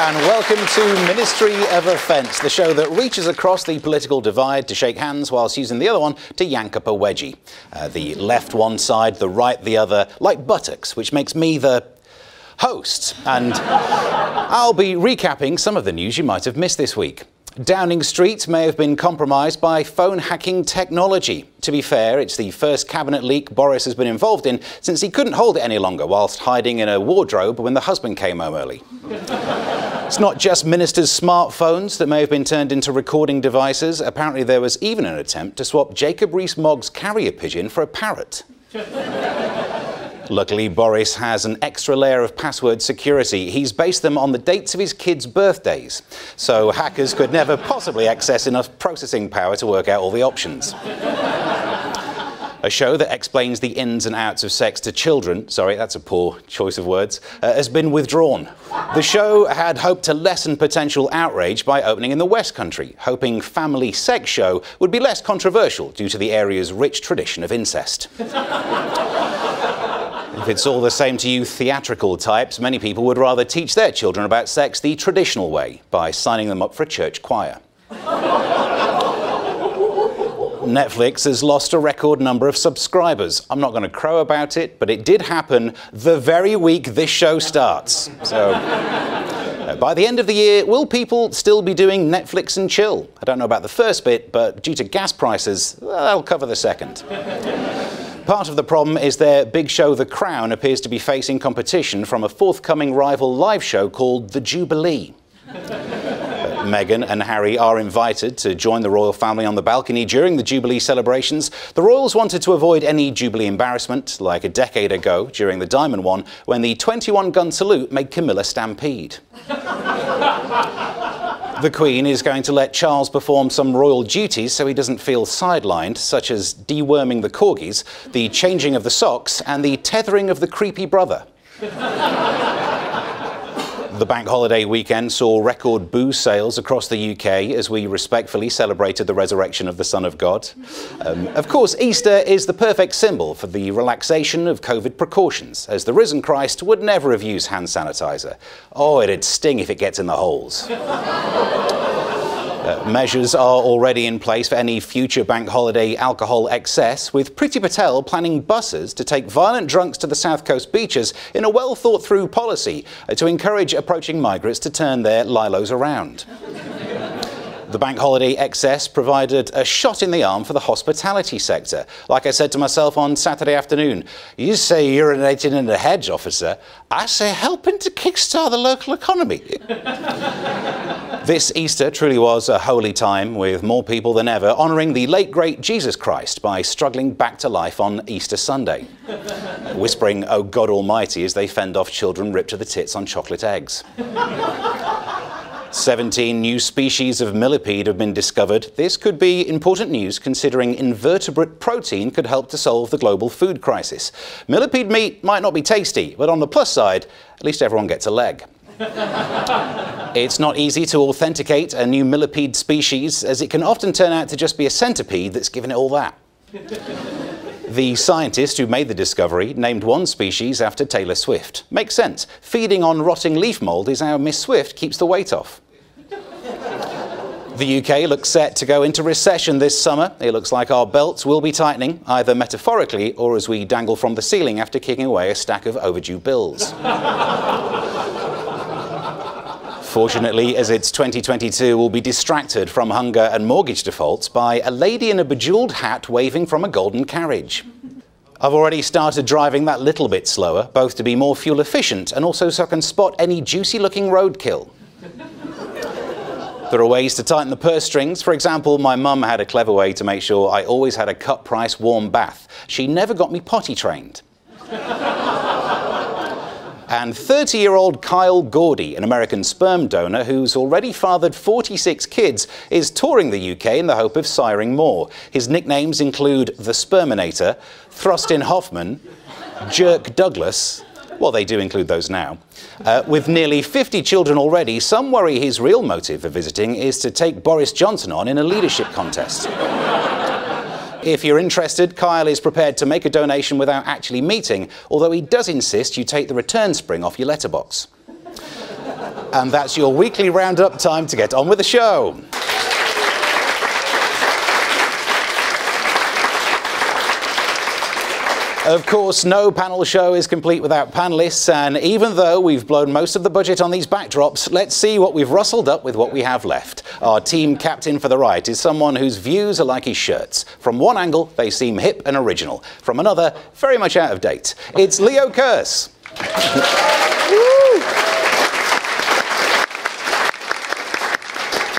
and welcome to Ministry of Offence, the show that reaches across the political divide to shake hands whilst using the other one to yank up a wedgie. The left one side, the right the other, like buttocks, which makes me the host. And I'll be recapping some of the news you might have missed this week. Downing Street may have been compromised by phone hacking technology. To be fair, it's the first cabinet leak Boris has been involved in since he couldn't hold it any longer whilst hiding in a wardrobe when the husband came home early. It's not just ministers' smartphones that may have been turned into recording devices. Apparently there was even an attempt to swap Jacob Rees-Mogg's carrier pigeon for a parrot. Luckily, Boris has an extra layer of password security. He's based them on the dates of his kids' birthdays, so hackers could never possibly access enough processing power to work out all the options. A show that explains the ins and outs of sex to children, sorry, that's a poor choice of words, has been withdrawn. The show had hoped to lessen potential outrage by opening in the West Country, hoping Family Sex Show would be less controversial due to the area's rich tradition of incest. If it's all the same to you theatrical types, many people would rather teach their children about sex the traditional way, by signing them up for a church choir. Netflix has lost a record number of subscribers. I'm not going to crow about it, but it did happen the very week this show starts. So, by the end of the year, will people still be doing Netflix and chill? I don't know about the first bit, but due to gas prices, that'll cover the second. Part of the problem is their big show The Crown appears to be facing competition from a forthcoming rival live show called The Jubilee. Meghan and Harry are invited to join the royal family on the balcony during the Jubilee celebrations. The royals wanted to avoid any Jubilee embarrassment, like a decade ago during the Diamond one, when the 21-gun salute made Camilla stampede. The Queen is going to let Charles perform some royal duties so he doesn't feel sidelined, such as deworming the corgis, the changing of the socks, and the tethering of the creepy brother. The bank holiday weekend saw record booze sales across the UK as we respectfully celebrated the resurrection of the Son of God. Of course, Easter is the perfect symbol for the relaxation of COVID precautions, as the risen Christ would never have used hand sanitizer. Oh, it'd sting if it gets in the holes. Measures are already in place for any future bank holiday alcohol excess, with Priti Patel planning buses to take violent drunks to the South Coast beaches in a well-thought-through policy to encourage approaching migrants to turn their lilos around. The bank holiday excess provided a shot in the arm for the hospitality sector. Like I said to myself on Saturday afternoon, you say urinating in the hedge, officer. I say helping to kickstart the local economy. This Easter truly was a holy time, with more people than ever honouring the late great Jesus Christ by struggling back to life on Easter Sunday, whispering, "Oh God Almighty," as they fend off children ripped to the tits on chocolate eggs. 17 new species of millipede have been discovered. This could be important news considering invertebrate protein could help to solve the global food crisis. Millipede meat might not be tasty, but on the plus side, at least everyone gets a leg. It's not easy to authenticate a new millipede species, as it can often turn out to just be a centipede that's given it all that. The scientist who made the discovery named one species after Taylor Swift. Makes sense. Feeding on rotting leaf mould is how Miss Swift keeps the weight off. The UK looks set to go into recession this summer. It looks like our belts will be tightening, either metaphorically or as we dangle from the ceiling after kicking away a stack of overdue bills. Fortunately, as it's 2022, we'll be distracted from hunger and mortgage defaults by a lady in a bejewelled hat waving from a golden carriage. I've already started driving that little bit slower, both to be more fuel efficient and also so I can spot any juicy-looking roadkill. There are ways to tighten the purse strings. For example, my mum had a clever way to make sure I always had a cut-price warm bath. She never got me potty trained. And 30-year-old Kyle Gordy, an American sperm donor who's already fathered 46 kids, is touring the UK in the hope of siring more. His nicknames include the Sperminator, Thrustin Hoffman, Jerk Douglas. Well, they do include those now. With nearly 50 children already, some worry his real motive for visiting is to take Boris Johnson on in a leadership contest. If you're interested, Kyle is prepared to make a donation without actually meeting, although he does insist you take the return spring off your letterbox. And that's your weekly roundup. Time to get on with the show. Of course, no panel show is complete without panellists, and even though we've blown most of the budget on these backdrops, let's see what we've rustled up with what we have left. Our team captain for the right is someone whose views are like his shirts. From one angle, they seem hip and original. From another, very much out of date. It's Leo Kearse.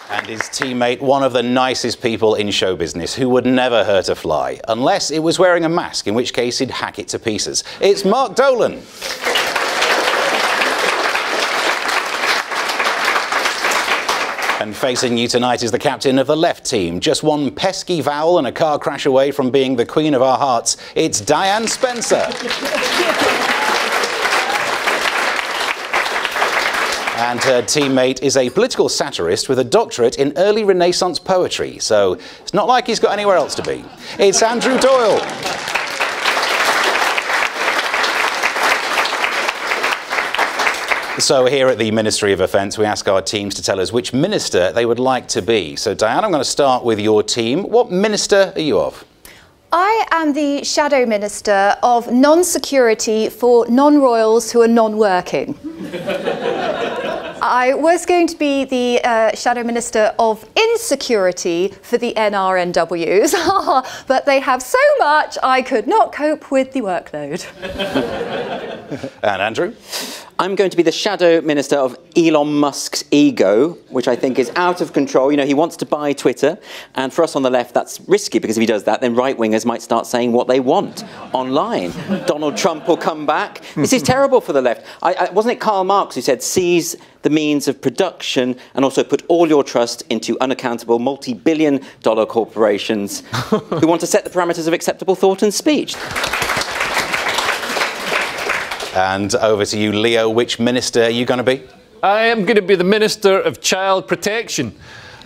And his teammate, one of the nicest people in show business, who would never hurt a fly, unless it was wearing a mask, in which case he'd hack it to pieces. It's Mark Dolan. And facing you tonight is the captain of the left team, just one pesky vowel and a car crash away from being the queen of our hearts. It's Diane Spencer. And her teammate is a political satirist with a doctorate in early Renaissance poetry, so it's not like he's got anywhere else to be. It's Andrew Doyle. So here at the Ministry of Offence, we ask our teams to tell us which minister they would like to be. So Diane, I'm going to start with your team. What minister are you of? I am the Shadow Minister of Non-Security for non-royals who are non-working. I was going to be the Shadow Minister of Insecurity for the NRNWs, but they have so much I could not cope with the workload. And Andrew? I'm going to be the Shadow Minister of Elon Musk's ego, which I think is out of control. You know, he wants to buy Twitter, and for us on the left, that's risky, because if he does that, then right-wingers might start saying what they want online. Donald Trump will come back. This is terrible for the left. Wasn't it Karl Marx who said, seize the means of production and also put all your trust into unaccountable multi-billion-dollar corporations who want to set the parameters of acceptable thought and speech? And over to you, Leo. Which minister are you going to be? I am going to be the Minister of Child Protection.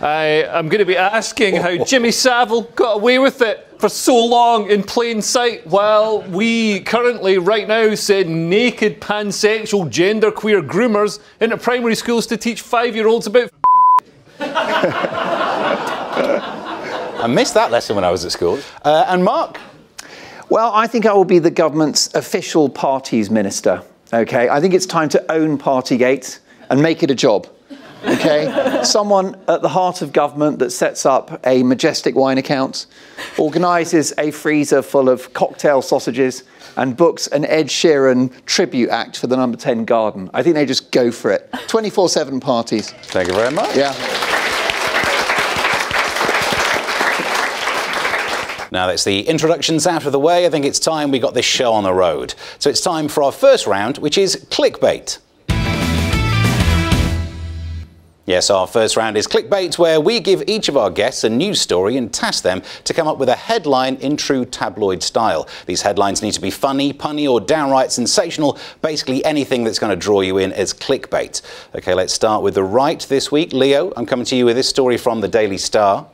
I am going to be asking how Jimmy Savile got away with it for so long in plain sight, while we currently, right now, send naked, pansexual, genderqueer groomers into primary schools to teach 5-year-olds about I missed that lesson when I was at school. And Mark? Well, I think I will be the government's official parties minister, OK? I think it's time to own Partygate and make it a job, OK? Someone at the heart of government that sets up a Majestic wine account, organises a freezer full of cocktail sausages and books an Ed Sheeran tribute act for the No. 10 Garden. I think they just go for it. 24/7 parties. Thank you very much. Yeah. Now that's the introductions out of the way. I think it's time we got this show on the road. So it's time for our first round, which is clickbait. Yes, our first round is clickbait, where we give each of our guests a news story and task them to come up with a headline in true tabloid style. These headlines need to be funny, punny, or downright sensational. Basically anything that's going to draw you in as clickbait. OK, let's start with the right this week. Leo, I'm coming to you with this story from the Daily Star.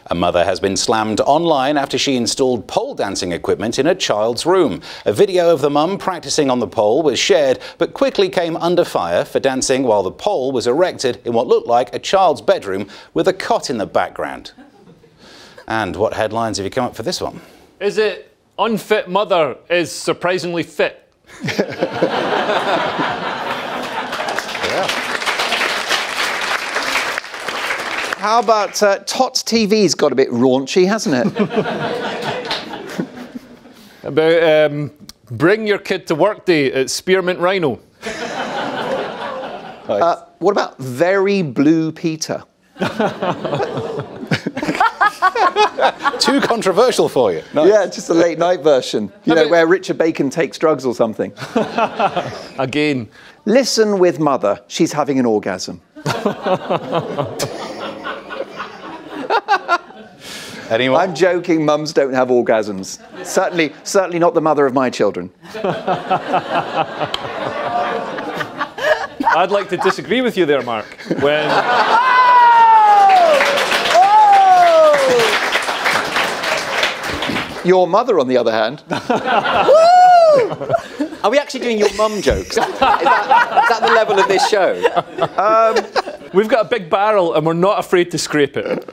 A mother has been slammed online after she installed pole dancing equipment in her child's room. A video of the mum practicing on the pole was shared, but quickly came under fire for dancing while the pole was erected in what looked like a child's bedroom with a cot in the background. And what headlines have you come up for this one? Is it unfit mother is surprisingly fit? Yeah. How about Tots TV's got a bit raunchy, hasn't it? About bring your kid to work day at Spearmint Rhino. What about Very Blue Peter? Too controversial for you. Nice. Yeah, just a late night version. You know, where Richard Bacon takes drugs or something. Again. Listen with mother, she's having an orgasm. Anyone? I'm joking, mums don't have orgasms. Certainly not the mother of my children. I'd like to disagree with you there, Mark. When... Your mother, on the other hand. Are we actually doing your mum jokes? Is that the level of this show? We've got a big barrel and we're not afraid to scrape it.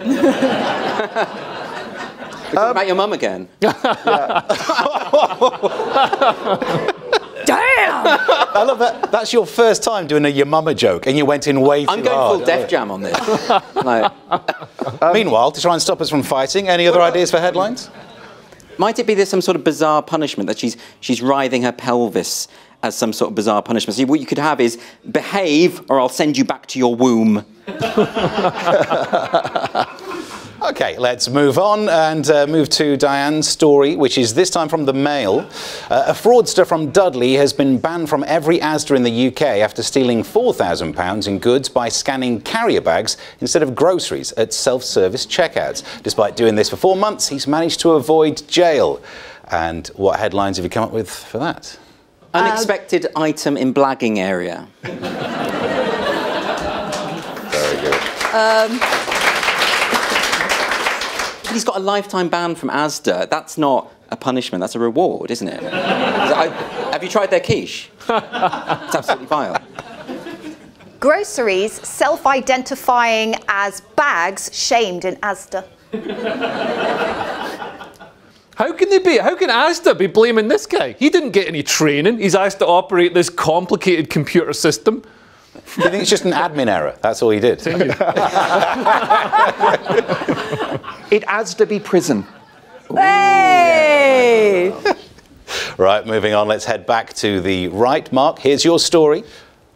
About your mum again. Damn! I love that. That's your first time doing a your mama joke, and you went in way too hard. I'm going full Def Jam on this. Meanwhile, to try and stop us from fighting, any other ideas for headlines? Might it be there's some sort of bizarre punishment that she's writhing her pelvis as some sort of bizarre punishment? So what you could have is behave, or I'll send you back to your womb. OK, let's move on and move to Diane's story, which is this time from the Mail. A fraudster from Dudley has been banned from every Asda in the UK after stealing £4,000 in goods by scanning carrier bags instead of groceries at self-service checkouts. Despite doing this for 4 months, he's managed to avoid jail. And what headlines have you come up with for that? Unexpected item in blagging area. Very good. He's got a lifetime ban from Asda. That's not a punishment, that's a reward, isn't it? Have you tried their quiche? It's absolutely vile. Groceries self-identifying as bags shamed in Asda. How can Asda be blaming this guy? He didn't get any training. He's asked to operate this complicated computer system. You think it's just an admin error? That's all he did. It Asda be prison. Hey! Right, moving on, let's head back to the right. Mark, here's your story.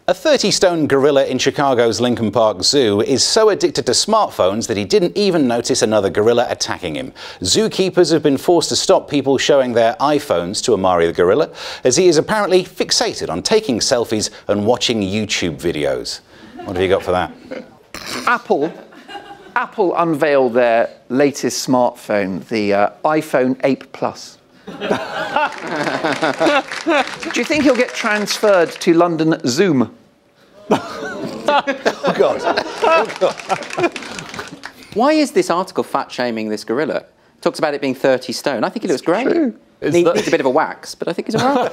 A 30-stone gorilla in Chicago's Lincoln Park Zoo is so addicted to smartphones that he didn't even notice another gorilla attacking him. Zookeepers have been forced to stop people showing their iPhones to Amari the gorilla, as he is apparently fixated on taking selfies and watching YouTube videos. What have you got for that? Apple unveiled their latest smartphone, the iPhone 8 Plus. Do you think he'll get transferred to London Zoom? Oh, God. Oh, God. Why is this article fat-shaming this gorilla? Talks about it being 30 stone. I think he looks great. True. Needs a bit of a wax, but I think he's all right.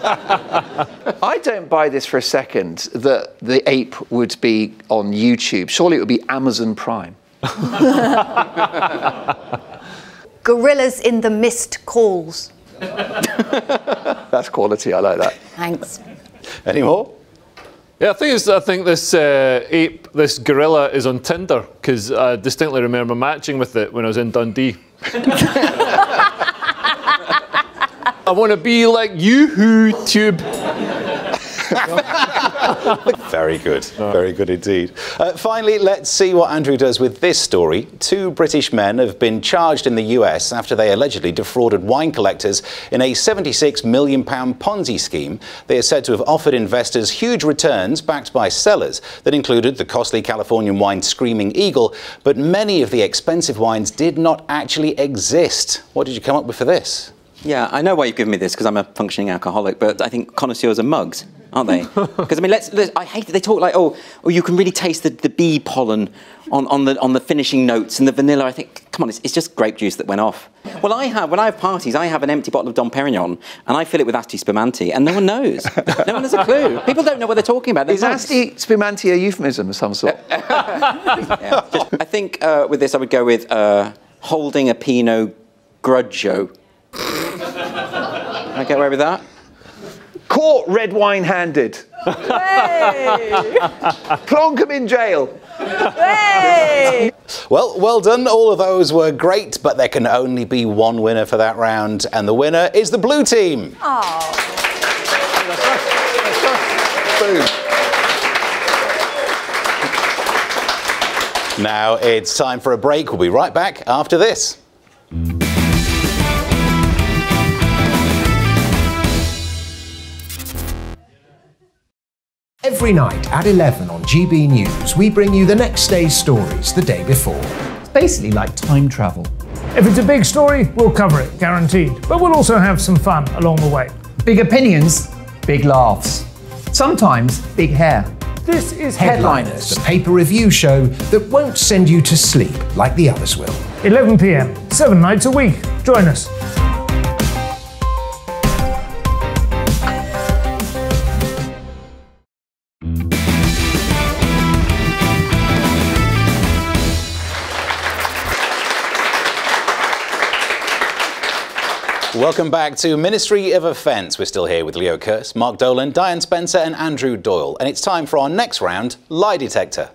I don't buy this for a second, that the ape would be on YouTube. Surely it would be Amazon Prime. Gorillas in the mist calls. That's quality, I like that. Thanks. Any more? Yeah, I think this this gorilla is on Tinder, because I distinctly remember matching with it when I was in Dundee. I want to be like you, Tube. Very good. Very good indeed. Finally, let's see what Andrew does with this story. 2 British men have been charged in the US after they allegedly defrauded wine collectors in a £76 million Ponzi scheme. They are said to have offered investors huge returns backed by sellers that included the costly Californian wine Screaming Eagle, but many of the expensive wines did not actually exist. What did you come up with for this? Yeah, I know why you've given me this, because I'm a functioning alcoholic, but I think connoisseurs are mugs, aren't they? Because, I mean, I hate that they talk like, oh, you can really taste the bee pollen on the finishing notes and the vanilla. I think, come on, it's just grape juice that went off. Well, when I have parties, I have an empty bottle of Dom Perignon, and I fill it with Asti Spumante, and no one knows. No one has a clue. People don't know what they're talking about. Is Asti Spumante a euphemism of some sort? Yeah, I think with this, I would go with holding a Pinot Grigio. Can I get away with that? Caught red wine handed. Hey! Plonk him in jail. Hey! Well done. All of those were great, but there can only be one winner for that round, and the winner is the blue team. Oh. Boom. Now it's time for a break. We'll be right back after this. Every night at 11 on GB News, we bring you the next day's stories the day before. It's basically like time travel. If it's a big story, we'll cover it, guaranteed. But we'll also have some fun along the way. Big opinions, big laughs. Sometimes big hair. This is Headliners, the paper review show that won't send you to sleep like the others will. 11 p.m, 7 nights a week. Join us. Welcome back to Ministry of Offence. We're still here with Leo Kearse, Mark Dolan, Diane Spencer and Andrew Doyle. And it's time for our next round, Lie Detector.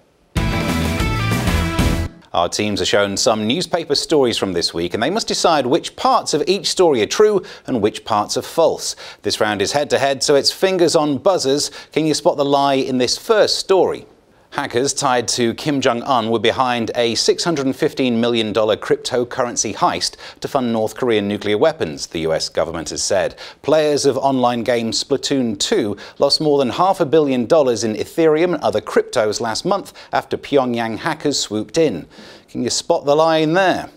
Our teams are shown some newspaper stories from this week and they must decide which parts of each story are true and which parts are false. This round is head-to-head, so it's fingers on buzzers. Can you spot the lie in this first story? Hackers tied to Kim Jong-un were behind a $615 million cryptocurrency heist to fund North Korean nuclear weapons, the US government has said. Players of online game Splatoon 2 lost more than $500 million in Ethereum and other cryptos last month after Pyongyang hackers swooped in. Can you spot the lie in there?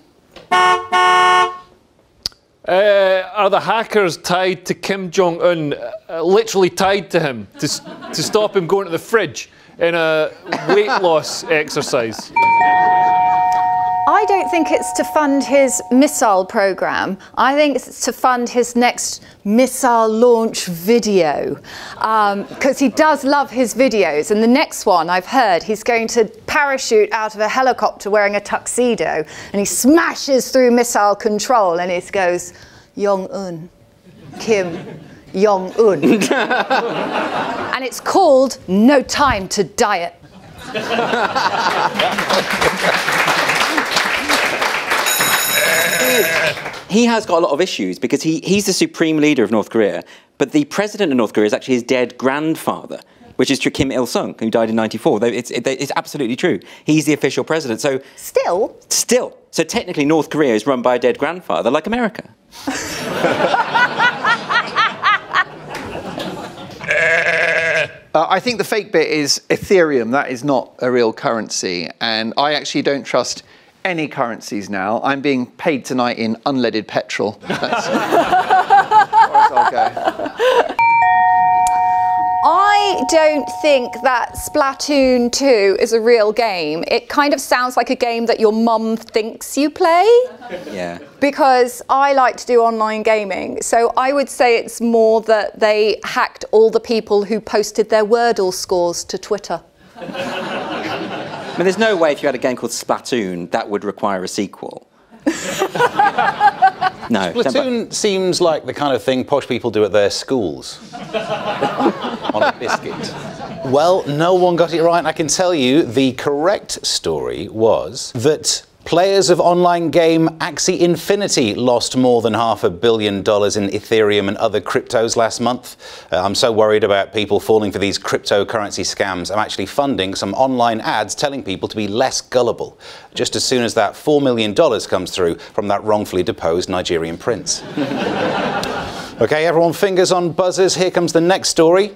Are the hackers tied to Kim Jong-un, literally tied to him, to stop him going to the fridge in a weight loss exercise? I don't think it's to fund his missile program. I think it's to fund his next missile launch video, because he does love his videos. And the next one, I've heard, he's going to parachute out of a helicopter wearing a tuxedo, and he smashes through missile control, and it goes, Jong-un, Kim Jong-un. And it's called No Time to Diet. He has got a lot of issues because he's the supreme leader of North Korea, but the president of North Korea is actually his dead grandfather, which is Kim Il-sung, who died in '94. It's absolutely true. He's the official president. So Still. So technically North Korea is run by a dead grandfather, like America. I think the fake bit is Ethereum. That is not a real currency. And I actually don't trust any currencies now. I'm being paid tonight in unleaded petrol. That's as far as I'll go. I don't think that Splatoon 2 is a real game. It kind of sounds like a game that your mum thinks you play. Yeah. Because I like to do online gaming. So I would say it's more that they hacked all the people who posted their Wordle scores to Twitter. I mean, there's no way if you had a game called Splatoon, that would require a sequel. No. Splatoon seems like the kind of thing posh people do at their schools. On a biscuit. Well, no one got it right. I can tell you the correct story was that players of online game Axie Infinity lost more than $500 million in Ethereum and other cryptos last month. I'm so worried about people falling for these cryptocurrency scams. I'm actually funding some online ads telling people to be less gullible, just as soon as that $4 million comes through from that wrongfully deposed Nigerian prince. OK, everyone, fingers on buzzers. Here comes the next story.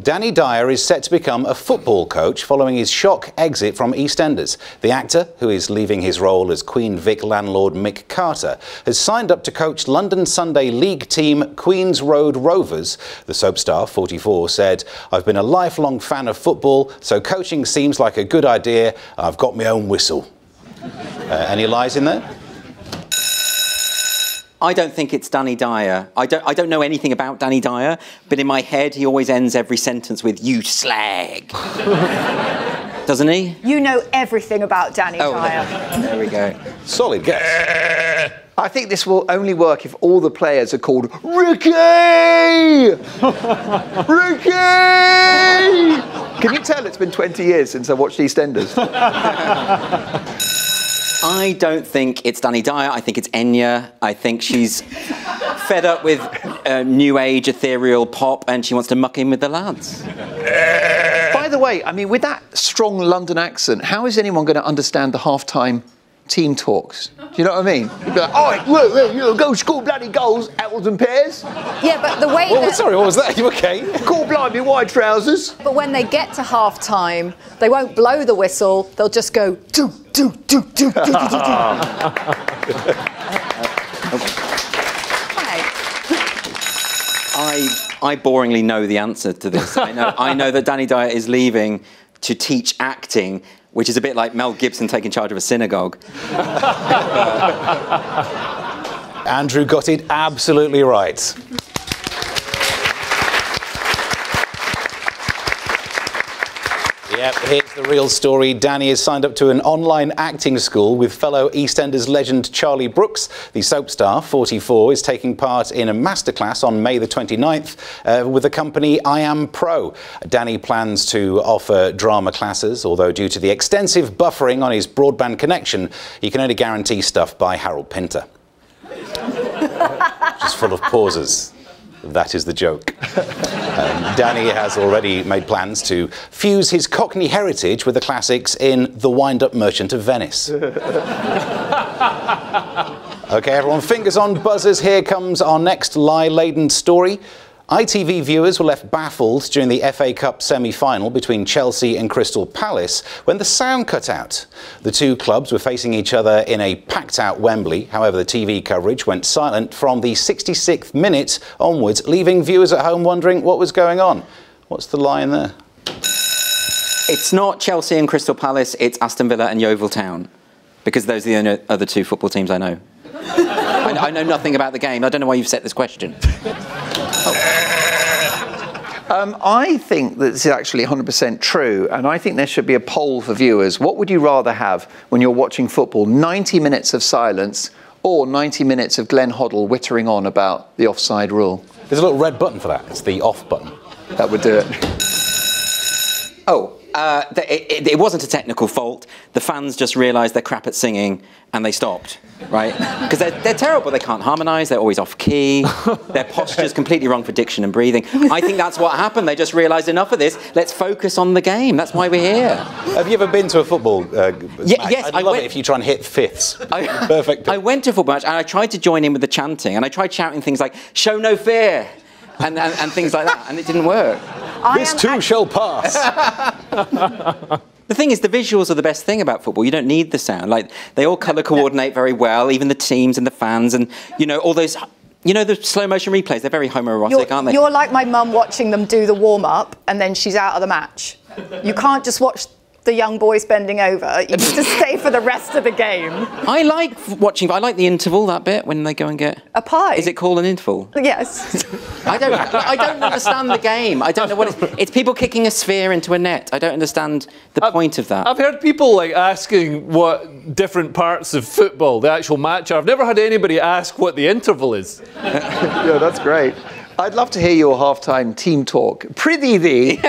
Danny Dyer is set to become a football coach following his shock exit from EastEnders. The actor, who is leaving his role as Queen Vic landlord Mick Carter, has signed up to coach London Sunday League team Queen's Road Rovers. The soap star, 44, said, "I've been a lifelong fan of football, so coaching seems like a good idea. I've got my own whistle." Any lies in there? I don't think it's Danny Dyer. I don't know anything about Danny Dyer, but in my head he always ends every sentence with "you slag." Doesn't he? You know everything about Danny Dyer. There we go. Solid guess. I think this will only work if all the players are called Ricky! Ricky! Can you tell it's been 20 years since I watched EastEnders? I don't think it's Danny Dyer. I think it's Enya. I think she's fed up with new age ethereal pop and she wants to muck in with the lads. By the way, I mean, with that strong London accent, how is anyone going to understand the half-time team talks? Do you know what I mean? You'd be like, "Oh, look, you know, go score bloody goals, apples and pears." Yeah, but the way Oh, sorry, what was that? You okay? Cool, blimey, wide trousers. But when they get to half-time, they won't blow the whistle. They'll just go, do, do, do, do, do, do, do, do. I boringly know the answer to this. I know that Danny Dyer is leaving to teach acting, which is a bit like Mel Gibson taking charge of a synagogue. Andrew got it absolutely right. Yep, here's the real story. Danny is signed up to an online acting school with fellow EastEnders legend Charlie Brooks. The soap star, 44, is taking part in a masterclass on May the 29th with the company I Am Pro. Danny plans to offer drama classes, although due to the extensive buffering on his broadband connection, he can only guarantee stuff by Harold Pinter. Just full of pauses. That is the joke. Danny has already made plans to fuse his Cockney heritage with the classics in The Wind-Up Merchant of Venice. OK, everyone, fingers on buzzers. Here comes our next lie-laden story. ITV viewers were left baffled during the FA Cup semi-final between Chelsea and Crystal Palace when the sound cut out. The two clubs were facing each other in a packed-out Wembley. However, the TV coverage went silent from the 66th minute onwards, leaving viewers at home wondering what was going on. What's the lie in there? It's not Chelsea and Crystal Palace, it's Aston Villa and Yeovil Town, because those are the only other two football teams I know. I know nothing about the game. I don't know why you've set this question. I think that this is actually 100% true, and I think there should be a poll for viewers. What would you rather have when you're watching football? 90 minutes of silence or 90 minutes of Glenn Hoddle whittering on about the offside rule? There's a little red button for that. It's the off button. That would do it. Oh, it wasn't a technical fault. The fans just realised they're crap at singing and they stopped, right? Because they're terrible. They can't harmonise. They're always off key. Their posture's completely wrong for diction and breathing. I think that's what happened. They just realised enough of this. Let's focus on the game. That's why we're here. Have you ever been to a football match? Yes, I'd love it if you try and hit fifths. Perfect. I went to a football match and I tried to join in with the chanting and I tried shouting things like, "Show no fear," and things like that, and it didn't work. This too shall pass. The thing is, the visuals are the best thing about football. You don't need the sound. Like, they all colour coordinate very well, even the teams and the fans, and, you know, all those... You know, the slow-motion replays, they're very homoerotic, aren't they? You're like my mum watching them do the warm-up, and then she's out of the match. You can't just watch the young boys bending over. You need to stay for the rest of the game. I like watching... I like the interval, that bit, when they go and get... A pie. Is it called an interval? Yes. I don't understand the game. I don't know what it is. It's people kicking a sphere into a net. I don't understand the point of that. I've heard people like asking what different parts of football, the actual match, are. I've never had anybody ask what the interval is. Yeah, that's great. I'd love to hear your half-time team talk. Prithee thee,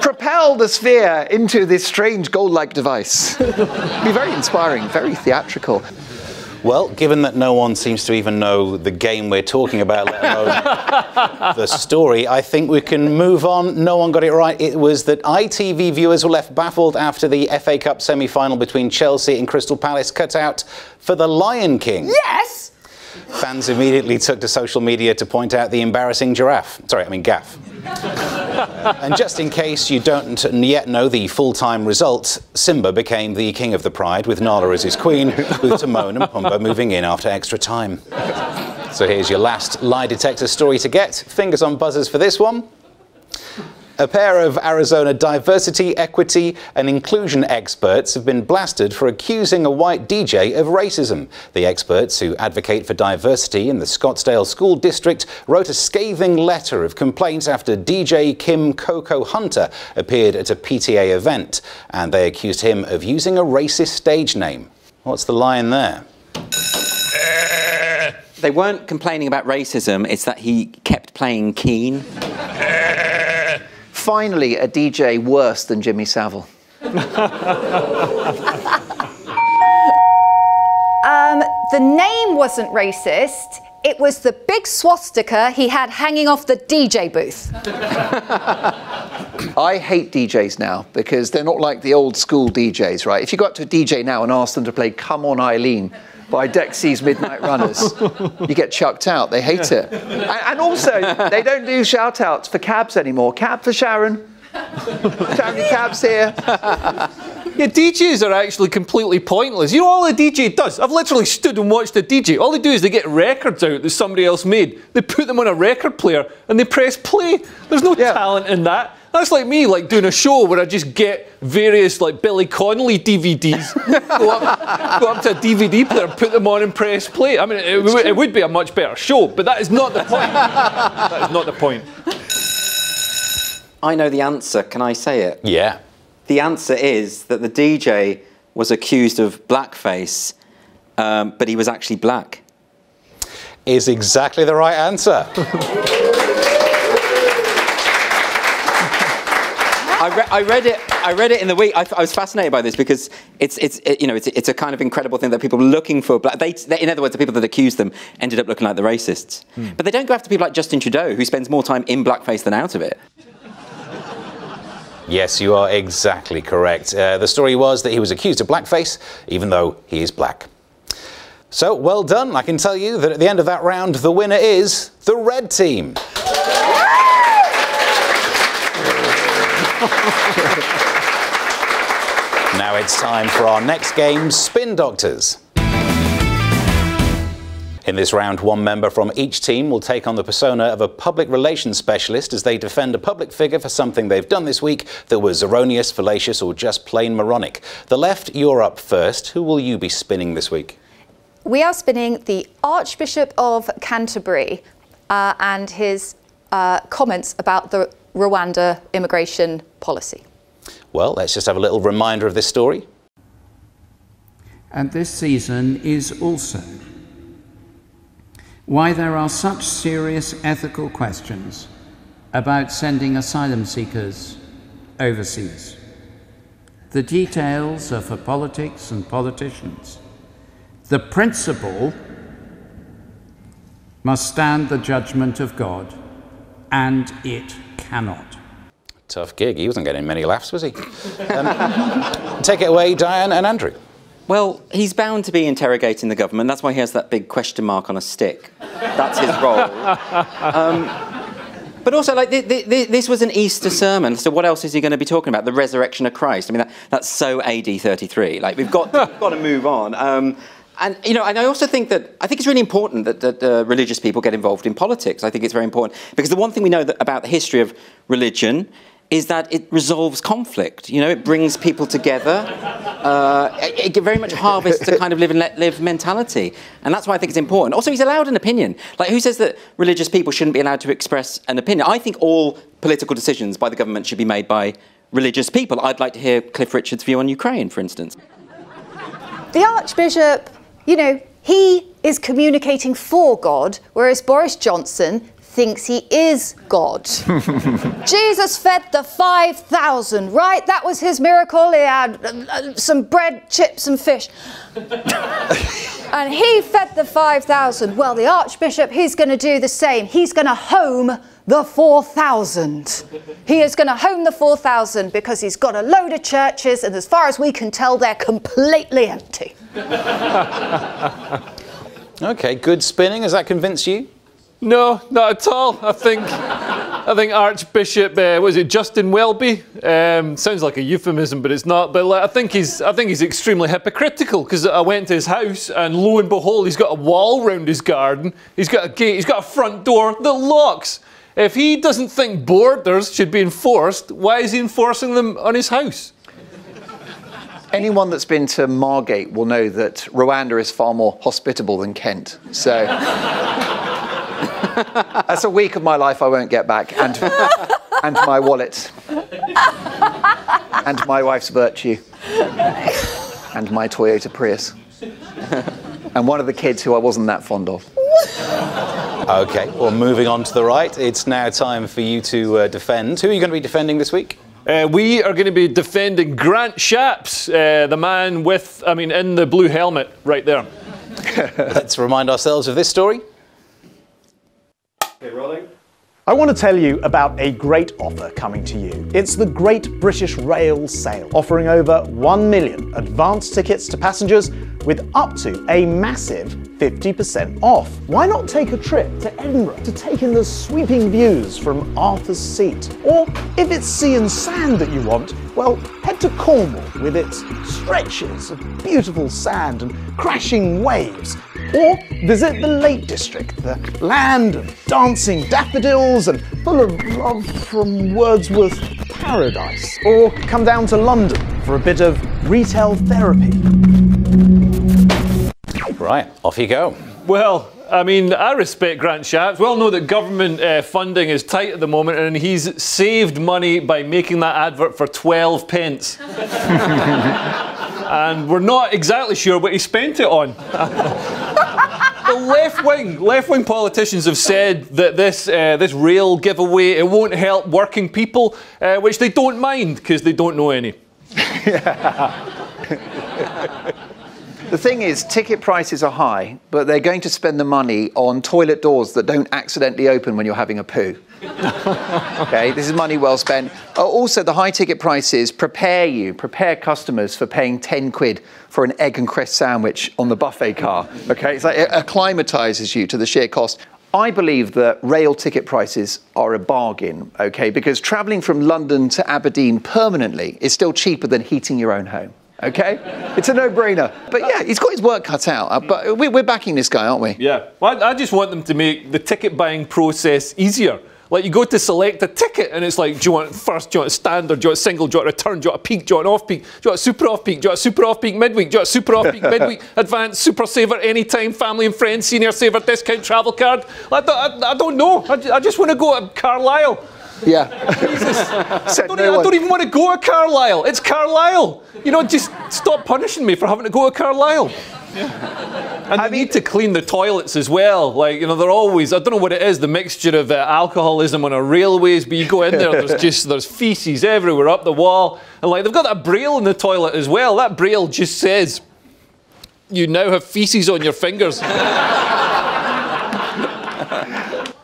propel the sphere into this strange gold-like device. It'd be very inspiring, very theatrical. Well, given that no one seems to even know the game we're talking about, let alone the story, I think we can move on. No one got it right. It was that ITV viewers were left baffled after the FA Cup semi-final between Chelsea and Crystal Palace cut out for The Lion King. Yes! Fans immediately took to social media to point out the embarrassing gaff. And just in case you don't yet know the full-time result, Simba became the king of the pride, with Nala as his queen, with Timon and Pumbaa moving in after extra time. So here's your last lie detector story to get. Fingers on buzzers for this one. A pair of Arizona diversity, equity and inclusion experts have been blasted for accusing a white DJ of racism. The experts, who advocate for diversity in the Scottsdale School District, wrote a scathing letter of complaint after DJ Kim Coco Hunter appeared at a PTA event, and they accused him of using a racist stage name. What's the line there? They weren't complaining about racism, it's that he kept playing Keen. Finally, a DJ worse than Jimmy Savile. The name wasn't racist. It was the big swastika he had hanging off the DJ booth. I hate DJs now because they're not like the old school DJs, right? If you go up to a DJ now and ask them to play Come On Eileen by Dexy's Midnight Runners, you get chucked out. They hate it. And also, they don't do shout-outs for cabs anymore. Cab for Sharon. Sharon, your cab's here. Yeah, DJs are actually completely pointless. You know, all a DJ does, I've literally stood and watched a DJ. All they do is they get records out that somebody else made. They put them on a record player and they press play. There's no talent in that. That's like me, like, doing a show where I just get various, like, Billy Connolly DVDs, go up to a DVD player, put them on and press play. I mean, it would be a much better show, but that is not the point. That is not the point. I know the answer. Can I say it? Yeah. the answer is that the DJ was accused of blackface, but he was actually black. Is exactly the right answer. I read it in the week. I was fascinated by this because it's a kind of incredible thing that people looking for black. In other words, the people that accused them ended up looking like the racists. But they don't go after people like Justin Trudeau, who spends more time in blackface than out of it. Yes, you are exactly correct. The story was that he was accused of blackface, even though he is black. So, well done. I can tell you that at the end of that round, the winner is the red team. Now it's time for our next game, Spin Doctors. In this round, one member from each team will take on the persona of a public relations specialist as they defend a public figure for something they've done this week that was erroneous, fallacious, or just plain moronic. The left, you're up first. Who will you be spinning this week? We are spinning the Archbishop of Canterbury and his comments about the Rwanda immigration policy. Well, let's just have a little reminder of this story. And this season is also why there are such serious ethical questions about sending asylum seekers overseas. The details are for politics and politicians. The principle must stand the judgment of God, and it cannot. Tough gig. He wasn't getting many laughs, was he? Take it away, Diane and Andrew. Well, he's bound to be interrogating the government. That's why he has that big question mark on a stick. That's his role. But also, like, this was an Easter sermon, so what else is he going to be talking about? The resurrection of Christ. I mean, that's so AD 33. Like, we've got to move on. And, you know, and I also think it's really important that religious people get involved in politics. I think it's very important. Because the one thing we know about the history of religion is that it resolves conflict. You know, it brings people together. It very much harvests a kind of live and let live mentality. And that's why I think it's important. Also, he's allowed an opinion. Like, who says that religious people shouldn't be allowed to express an opinion? I think all political decisions by the government should be made by religious people. I'd like to hear Cliff Richard's view on Ukraine, for instance. The Archbishop, you know, he is communicating for God, whereas Boris Johnson thinks he is God. Jesus fed the 5,000, right? That was his miracle. He had some bread, chips and fish. And he fed the 5,000. Well, the Archbishop, he's going to do the same. He's going to home the 4,000. He is going to home the 4,000 because he's got a load of churches, and as far as we can tell, they're completely empty. Okay, good spinning. Has that convinced you? No, not at all. I think Archbishop, was it Justin Welby? Sounds like a euphemism, but it's not. But I think he's extremely hypocritical, because I went to his house and lo and behold, he's got a wall round his garden. He's got a gate. He's got a front door that locks. If he doesn't think borders should be enforced, why is he enforcing them on his house? Anyone that's been to Margate will know that Rwanda is far more hospitable than Kent. So that's a week of my life I won't get back, and my wallet, and my wife's virtue, and my Toyota Prius, and one of the kids who I wasn't that fond of. Okay, well, moving on to the right, it's now time for you to defend. Who are you going to be defending this week? We are going to be defending Grant Shapps, the man with, in the blue helmet right there. Let's remind ourselves of this story. Okay, rolling. I want to tell you about a great offer coming to you. It's the Great British Rail Sale, offering over 1 million advance tickets to passengers with up to a massive 50% off. Why not take a trip to Edinburgh to take in the sweeping views from Arthur's Seat? Or if it's sea and sand that you want, well, head to Cornwall with its stretches of beautiful sand and crashing waves. Or visit the Lake District, the land of dancing daffodils and full of love from Wordsworth's paradise. Or come down to London for a bit of retail therapy. Right, off you go. Well, I mean, I respect Grant Shapps. We all know that government funding is tight at the moment, and he's saved money by making that advert for 12 pence. And we're not exactly sure what he spent it on. The left-wing politicians have said that this rail giveaway, it won't help working people, which they don't mind because they don't know any. The thing is, ticket prices are high, but they're going to spend the money on toilet doors that don't accidentally open when you're having a poo. Okay, this is money well spent. Also, the high ticket prices prepare customers for paying 10 quid for an egg and cress sandwich on the buffet car. Okay, it's like it acclimatises you to the sheer cost. I believe that rail ticket prices are a bargain, okay, because travelling from London to Aberdeen permanently is still cheaper than heating your own home. Okay? It's a no-brainer. But yeah, he's got his work cut out. But we're backing this guy, aren't we? Yeah. Well, I just want them to make the ticket buying process easier. Like, you go to select a ticket and it's like, do you want first, do you want standard, do you want single, do you want return, do you want a peak, do you want off-peak, do you want super off-peak, do you want super off-peak midweek, do you want super off-peak midweek, advanced, super saver, anytime, family and friends, senior saver, discount travel card. I don't know. I just want to go to Carlisle. Yeah. Jesus. I don't even want to go to Carlisle. It's Carlisle. You know, just stop punishing me for having to go to Carlisle. Yeah. And they need to clean the toilets as well. Like, you know, they're always, I don't know what it is, the mixture of alcoholism on our railways, but you go in there, there's feces everywhere up the wall. And like, they've got that braille in the toilet as well. That braille just says, you now have feces on your fingers.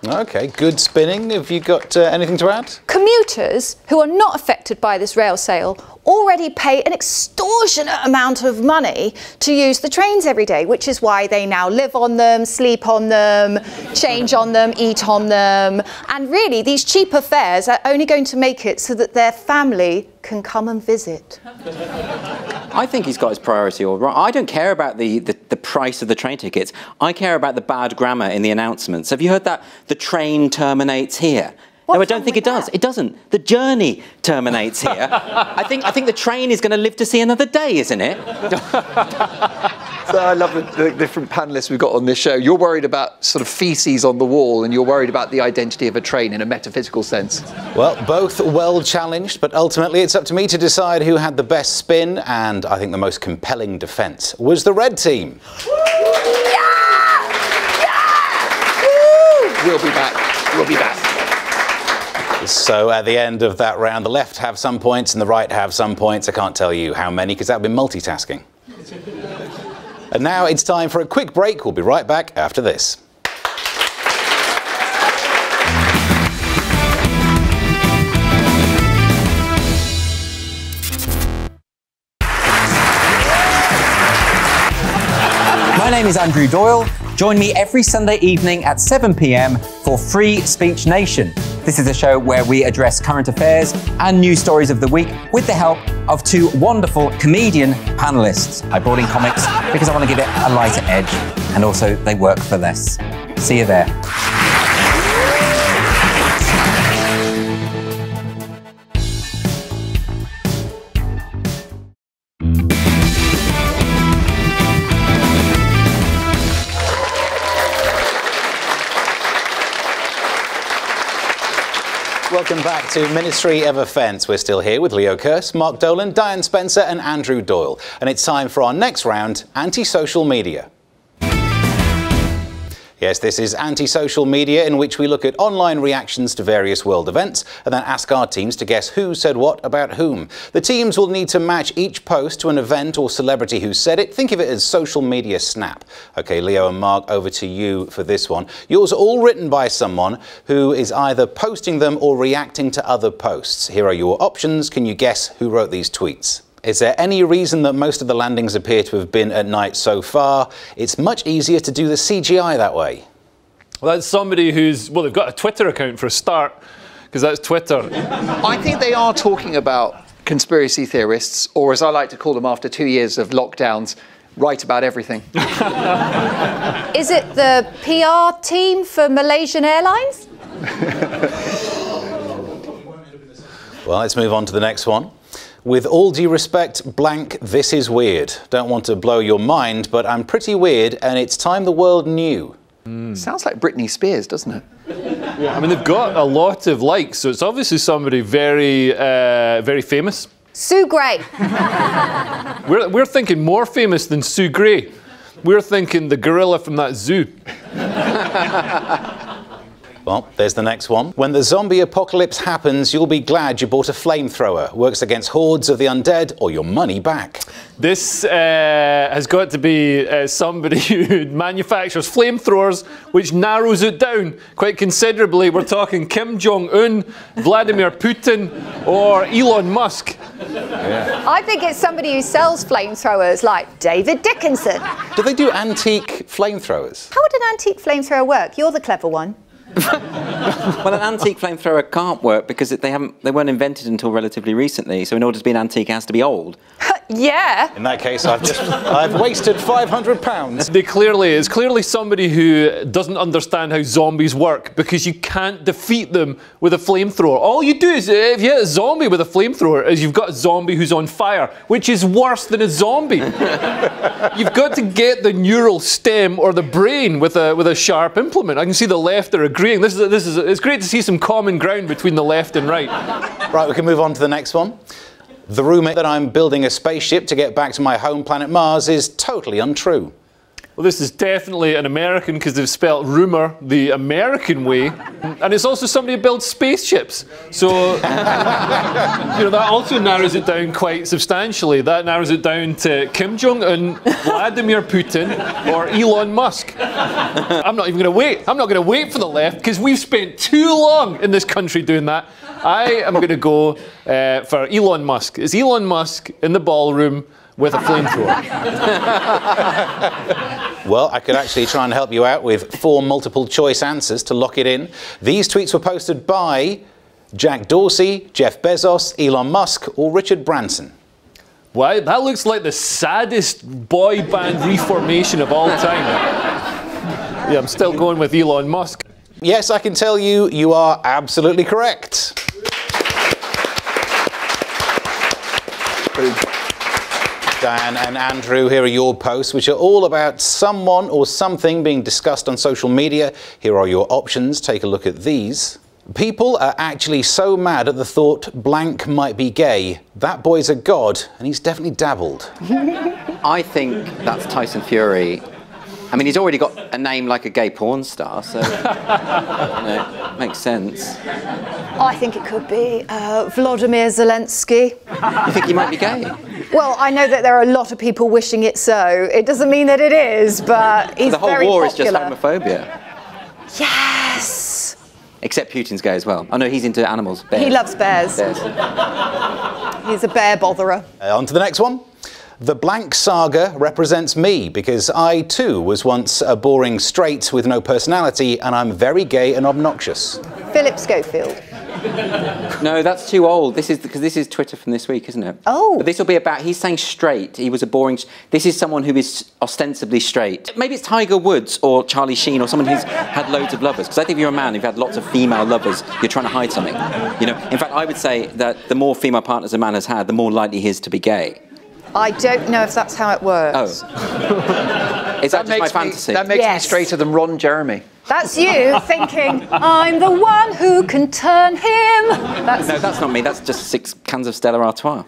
OK, good spinning. Have you got anything to add? Commuters who are not affected by this rail sale already pay an extortionate amount of money to use the trains every day, which is why they now live on them, sleep on them, change on them, eat on them. And really, these cheaper fares are only going to make it so that their family can come and visit. I think he's got his priority all right. I don't care about the price of the train tickets. I care about the bad grammar in the announcements. Have you heard that? The train terminates here. No, I don't think it does. It doesn't. The journey terminates here. I think the train is going to live to see another day, isn't it? So I love the different panellists we've got on this show. You're worried about sort of feces on the wall, and you're worried about the identity of a train in a metaphysical sense. Well, both well challenged, but ultimately it's up to me to decide who had the best spin, and I think the most compelling defence was the red team. Yeah! We'll be back. We'll be back. So at the end of that round, the left have some points and the right have some points. I can't tell you how many, because that would be multitasking. And now it's time for a quick break. We'll be right back after this. My name is Andrew Doyle. Join me every Sunday evening at 7 p.m. for Free Speech Nation. This is a show where we address current affairs and news stories of the week with the help of two wonderful comedian panellists. I brought in comics because I want to give it a lighter edge, and also they work for less. See you there. Welcome back to Ministry of Offence. We're still here with Leo Kearse, Mark Dolan, Diane Spencer and Andrew Doyle. And it's time for our next round, Anti-Social Media. Yes, this is Anti-Social Media, in which we look at online reactions to various world events and then ask our teams to guess who said what about whom. The teams will need to match each post to an event or celebrity who said it. Think of it as social media snap. OK, Leo and Mark, over to you for this one. Yours are all written by someone who is either posting them or reacting to other posts. Here are your options. Can you guess who wrote these tweets? Is there any reason that most of the landings appear to have been at night so far? It's much easier to do the CGI that way. Well, that's somebody who's, well, they've got a Twitter account for a start, because that's Twitter. I think they are talking about conspiracy theorists, or as I like to call them after 2 years of lockdowns, right about everything. Is it the PR team for Malaysian Airlines? Well, let's move on to the next one. With all due respect, blank, this is weird. Don't want to blow your mind, but I'm pretty weird and it's time the world knew. Sounds like Britney Spears, doesn't it? I mean, they've got a lot of likes, so it's obviously somebody very, very famous. Sue Gray. We're thinking more famous than Sue Gray. We're thinking the gorilla from that zoo. Well, there's the next one. When the zombie apocalypse happens, you'll be glad you bought a flamethrower. Works against hordes of the undead or your money back. This has got to be somebody who manufactures flamethrowers, which narrows it down quite considerably. We're talking Kim Jong-un, Vladimir Putin, or Elon Musk. Yeah. I think it's somebody who sells flamethrowers, like David Dickinson. Do they do antique flamethrowers? How would an antique flamethrower work? You're the clever one. Well, an antique flamethrower can't work because they weren't invented until relatively recently. So in order to be an antique, it has to be old. Yeah. In that case, I've wasted £500. It's clearly somebody who doesn't understand how zombies work, because you can't defeat them with a flamethrower. All you do is, if you hit a zombie with a flamethrower, is you've got a zombie who's on fire, which is worse than a zombie. You've got to get the neural stem or the brain with a sharp implement. I can see the left are agreeing. It's great to see some common ground between the left and right. Right, we can move on to the next one. The rumour that I'm building a spaceship to get back to my home planet Mars is totally untrue. Well, this is definitely an American, because they've spelt rumour the American way. And it's also somebody who builds spaceships. So, you know, that also narrows it down quite substantially. That narrows it down to Kim Jong-un, Vladimir Putin, or Elon Musk. I'm not even going to wait. I'm not going to wait for the left, because we've spent too long in this country doing that. I am going to go for Elon Musk. Is Elon Musk in the ballroom with a flamethrower? Well, I could actually try and help you out with 4 multiple choice answers to lock it in. These tweets were posted by Jack Dorsey, Jeff Bezos, Elon Musk, or Richard Branson. Well, that looks like the saddest boy band reformation of all time. Yeah, I'm still going with Elon Musk. Yes, I can tell you, you are absolutely correct. Dan and Andrew, here are your posts, which are all about someone or something being discussed on social media. Here are your options. Take a look at these. People are actually so mad at the thought blank might be gay. That boy's a god, and he's definitely dabbled. I think that's Tyson Fury. I mean, he's already got a name like a gay porn star, so you know, makes sense. I think it could be Vladimir Zelensky. You think he might be gay? Well, I know that there are a lot of people wishing it so. It doesn't mean that it is, but he's very popular. The whole war is just homophobia. Yes! Except Putin's gay as well. Oh no, he's into animals. Bears. He loves bears. He's a bear botherer. On to the next one. The blank saga represents me, because I too was once a boring straight with no personality, and I'm very gay and obnoxious. Philip Schofield. No, that's too old. This is Twitter from this week, isn't it? Oh. But this will be about, he's saying straight. He was a boring, this is someone who is ostensibly straight. Maybe it's Tiger Woods or Charlie Sheen or someone who's had loads of lovers. Because I think if you're a man who've had lots of female lovers, you're trying to hide something. You know, in fact, I would say that the more female partners a man has had, the more likely he is to be gay. I don't know if that's how it works. Oh. Is that just my fantasy? That makes me straighter than Ron Jeremy. That's you thinking, I'm the one who can turn him. No, that's not me. That's just 6 cans of Stella Artois.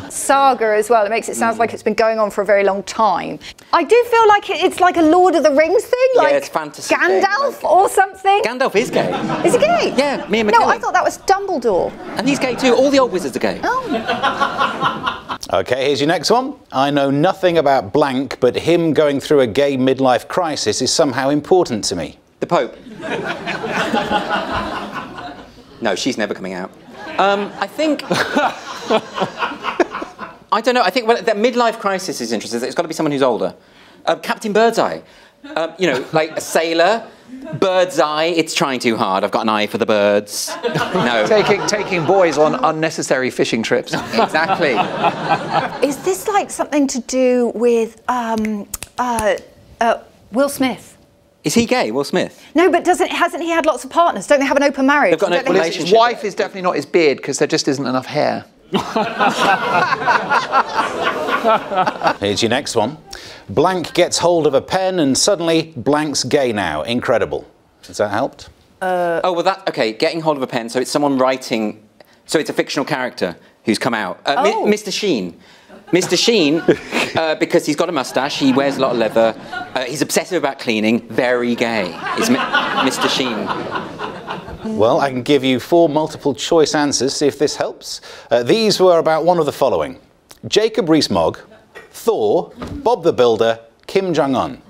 Saga as well. It makes it sound like it's been going on for a very long time. I do feel like it's like a Lord of the Rings thing, like it's fantasy Gandalf or something. Gandalf is gay. Is he gay? Yeah, me and No, McKellen. I thought that was Dumbledore. And he's gay too. All the old wizards are gay. Oh. Okay, here's your next one. I know nothing about blank, but him going through a gay midlife crisis is somehow important to me. The Pope. No, she's never coming out. I think... I don't know. I think the midlife crisis is interesting. It's got to be someone who's older. Captain Birdseye. You know, like a sailor. Bird's eye. It's trying too hard. I've got an eye for the birds. No. Taking boys on unnecessary fishing trips. Exactly. Is this like something to do with Will Smith? Is he gay, Will Smith? No, but hasn't he had lots of partners? Don't they have an open marriage? They've got an open relationship. His wife is definitely not his beard, because there just isn't enough hair. Here's your next one. Blank gets hold of a pen and suddenly Blank's gay now. Incredible. Has that helped? Oh, well, okay, getting hold of a pen, so it's someone writing, so it's a fictional character who's come out. Mr. Sheen. Mr. Sheen, because he's got a moustache, he wears a lot of leather, he's obsessive about cleaning, very gay, is Mr. Sheen. Well, I can give you 4 multiple choice answers, see if this helps. These were about one of the following: Jacob Rees-Mogg, Thor, Bob the Builder, Kim Jong-un.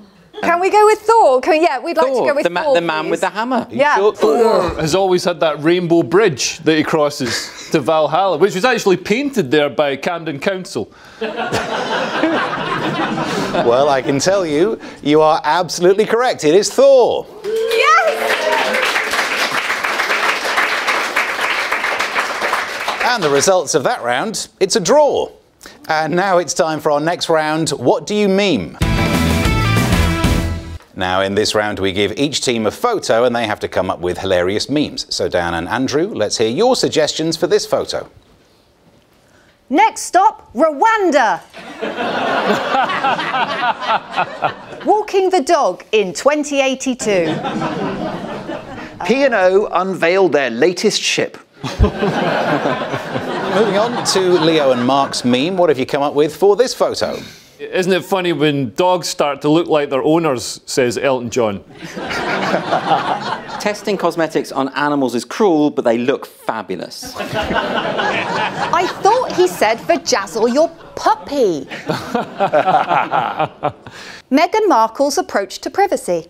Can we go with Thor? We'd like to go with Thor, the man with the hammer. Yeah. Sure? Thor has always had that rainbow bridge that he crosses to Valhalla, which was actually painted there by Camden Council. Well, I can tell you, you are absolutely correct. It is Thor. Yes! And the results of that round, it's a draw. And now it's time for our next round, What Do You Meme? Now, in this round, we give each team a photo and they have to come up with hilarious memes. So, Dan and Andrew, let's hear your suggestions for this photo. Next stop, Rwanda. Walking the dog in 2082. P&O unveiled their latest ship. Moving on to Leo and Mark's meme. What have you come up with for this photo? Isn't it funny when dogs start to look like their owners, says Elton John. Testing cosmetics on animals is cruel, but they look fabulous. I thought he said vajazzle your puppy. Meghan Markle's approach to privacy.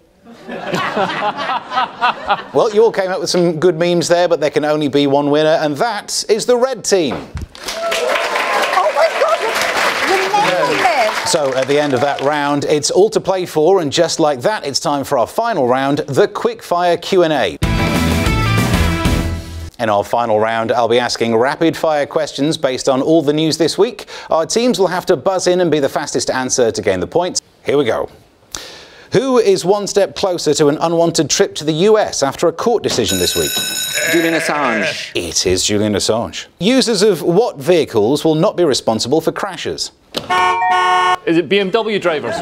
Well, you all came up with some good memes there, but there can only be one winner, and that is the red team. Oh my God, we're nailing this. So at the end of that round, it's all to play for, and just like that, it's time for our final round, the quickfire Q&A. In our final round, I'll be asking rapid-fire questions based on all the news this week. Our teams will have to buzz in and be the fastest to answer to gain the points. Here we go. Who is one step closer to an unwanted trip to the US after a court decision this week? Julian Assange. It is Julian Assange. Users of what vehicles will not be responsible for crashes? Is it BMW drivers?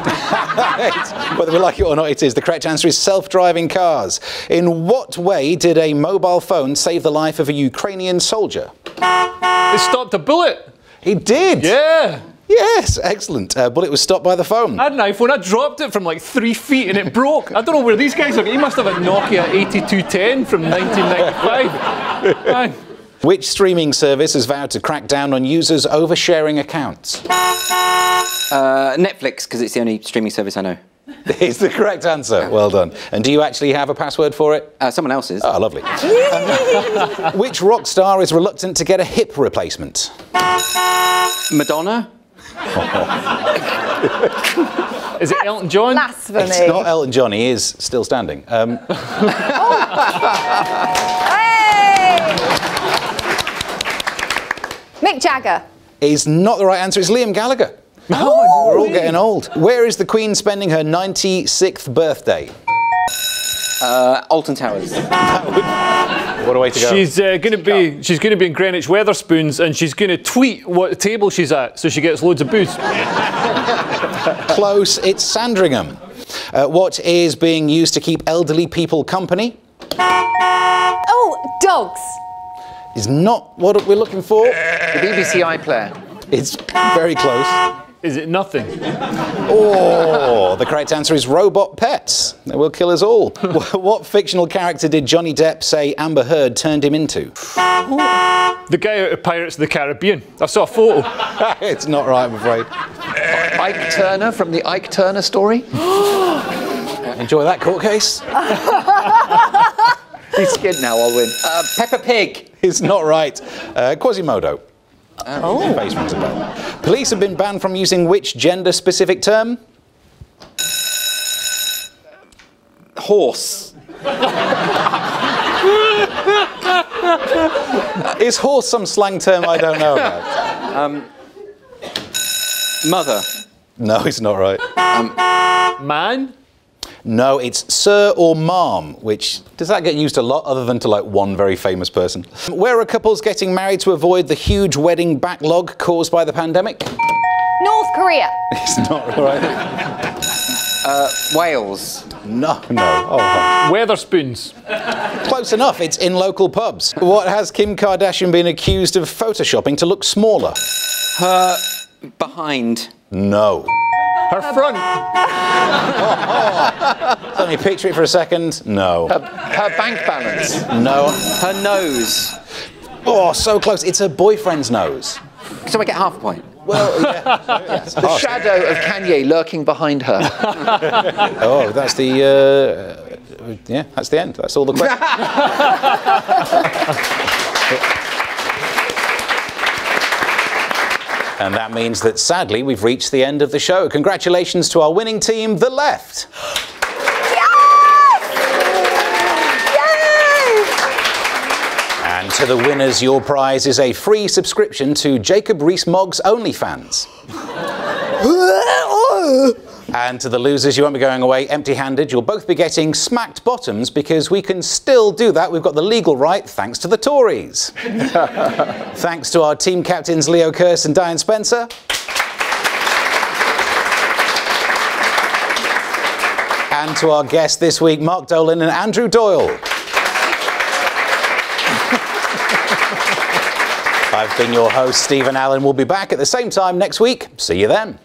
Whether we like it or not, it is. The correct answer is self-driving cars. In what way did a mobile phone save the life of a Ukrainian soldier? It stopped a bullet. It did? Yeah. Yes, excellent. Bullet was stopped by the phone. I had an iPhone, I dropped it from like 3 feet and it broke. I don't know where these guys are. He must have a Nokia 8210 from 1995. Which streaming service has vowed to crack down on users oversharing accounts? Netflix, because it's the only streaming service I know. It's the correct answer. Well done. And do you actually have a password for it? Someone else's. Oh, lovely. Which rock star is reluctant to get a hip replacement? Madonna? Is it Elton John? Blasphemy. It's not Elton John. He is still standing. Hey! Mick Jagger. Is not the right answer. It's Liam Gallagher. Oh, we're all getting old. Where is the Queen spending her 96th birthday? Alton Towers. What a way to go. She's going to be in Greenwich Weatherspoons, and she's going to tweet what table she's at, so she gets loads of booze. Close. It's Sandringham. What is being used to keep elderly people company? Oh, dogs. Is not what we're looking for. The BBC iPlayer. It's very close. Is it nothing? Oh, the correct answer is robot pets. They will kill us all. What fictional character did Johnny Depp say Amber Heard turned him into? The guy out of Pirates of the Caribbean. I saw a photo. It's not right, I'm afraid. Ike Turner from the Ike Turner story. Enjoy that court case. He's scared now, I'll win. Peppa Pig. It's not right. Quasimodo. Face rings a bell. Police have been banned from using which gender-specific term? Horse. Is horse some slang term I don't know about? Mother. No, it's not right. Man? No, it's sir or ma'am, which, does that get used a lot other than to like one very famous person? Where are couples getting married to avoid the huge wedding backlog caused by the pandemic? North Korea. It's not right. Wales. No. Oh. Weatherspoons. Close enough. It's in local pubs. What has Kim Kardashian been accused of photoshopping to look smaller? Her behind. No. Her front. Let me picture it for a second. No. Her bank balance. No. Her nose. Oh, so close. It's her boyfriend's nose. So I get half a point. Well, yeah. The shadow of Kanye lurking behind her. Oh, that's the... yeah, that's the end. That's all the questions. And that means that, sadly, we've reached the end of the show. Congratulations to our winning team, The Left. And to the winners, your prize is a free subscription to Jacob Rees-Mogg's OnlyFans. And to the losers, you won't be going away empty-handed. You'll both be getting smacked bottoms because we can still do that. We've got the legal right, thanks to the Tories. Thanks to our team captains, Leo Kearse and Diane Spencer. And to our guests this week, Mark Dolan and Andrew Doyle. I've been your host, Stephen Allen. We'll be back at the same time next week. See you then.